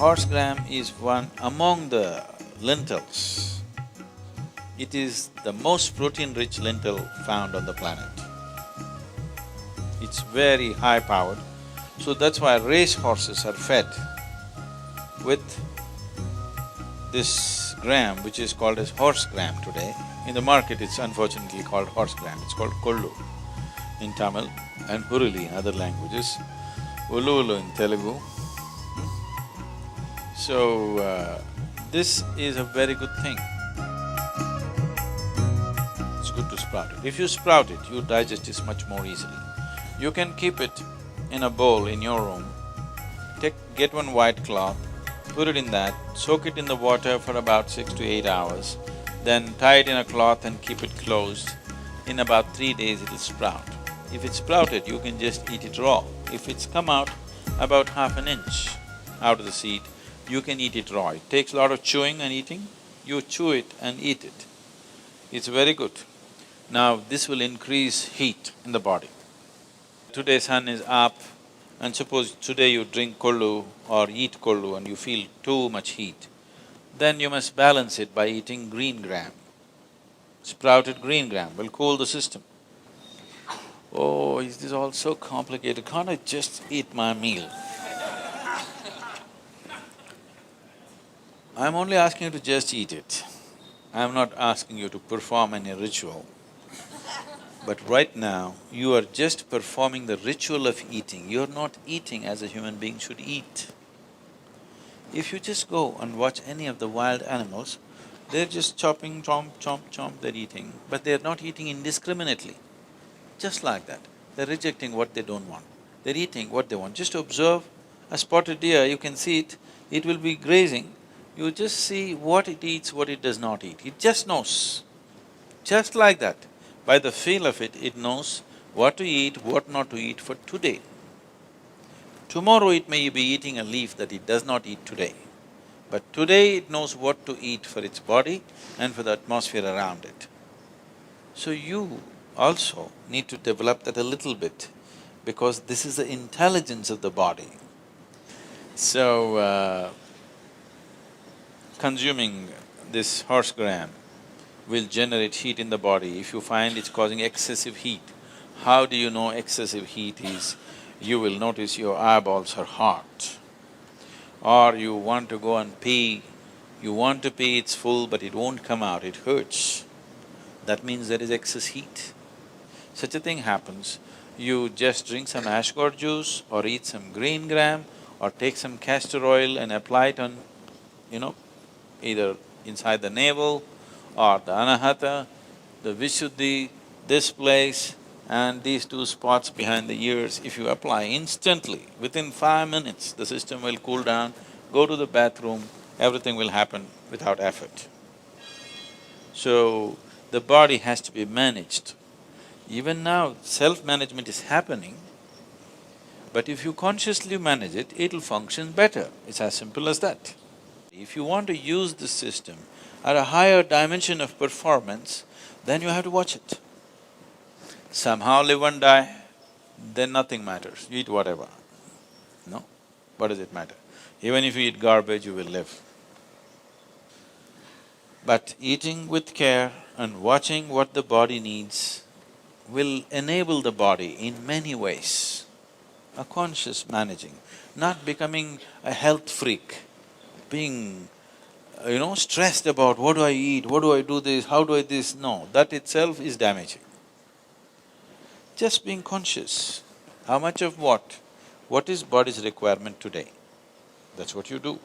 horse gram is one among the lentils. It is the most protein-rich lentil found on the planet. It's very high-powered, so that's why race horses are fed with this gram, which is called as horse gram today. In the market, it's unfortunately called horse gram, it's called kollu in Tamil and huruli in other languages, ulu in Telugu. So, this is a very good thing. It's good to sprout it. If you sprout it, you digest it much more easily. You can keep it in a bowl in your room, get one white cloth, put it in that, soak it in the water for about 6 to 8 hours, then tie it in a cloth and keep it closed. In about 3 days it'll sprout. If it's sprouted, you can just eat it raw. If it's come out about half an inch out of the seed, you can eat it raw. It takes a lot of chewing and eating, you chew it and eat it. It's very good. Now, this will increase heat in the body. Today sun is up, and suppose today you drink kollu or eat kollu and you feel too much heat, then you must balance it by eating green gram. Sprouted green gram will cool the system. Oh, is this all so complicated? Can't I just eat my meal? I'm only asking you to just eat it. I'm not asking you to perform any ritual. But right now, you are just performing the ritual of eating, you're not eating as a human being should eat. If you just go and watch any of the wild animals, they're just chopping, chomp, chomp, chomp, they're eating, but they're not eating indiscriminately. Just like that, they're rejecting what they don't want, they're eating what they want. Just observe a spotted deer, you can see it will be grazing, you just see what it eats, what it does not eat, it just knows. Just like that. By the feel of it, it knows what to eat, what not to eat for today. Tomorrow it may be eating a leaf that it does not eat today, but today it knows what to eat for its body and for the atmosphere around it. So you also need to develop that a little bit, because this is the intelligence of the body. So, consuming this horse gram will generate heat in the body. If you find it's causing excessive heat, how do you know excessive heat is? You will notice your eyeballs are hot. Or you want to go and pee, you want to pee, it's full but it won't come out, it hurts. That means there is excess heat. Such a thing happens, you just drink some ash gourd juice or eat some green gram or take some castor oil and apply it on, either inside the navel or the anahata, the vishuddhi, this place and these two spots behind the ears. If you apply instantly, within 5 minutes, the system will cool down, go to the bathroom, everything will happen without effort. So, the body has to be managed. Even now, self-management is happening, but if you consciously manage it, it'll function better. It's as simple as that. If you want to use this system at a higher dimension of performance, then you have to watch it. Somehow live and die, then nothing matters, you eat whatever. No? What does it matter? Even if you eat garbage, you will live. But eating with care and watching what the body needs will enable the body in many ways. A conscious managing, not becoming a health freak, being stressed about what do I eat, what do I do this, how do I this, no, that itself is damaging. Just being conscious, how much of what is body's requirement today, that's what you do.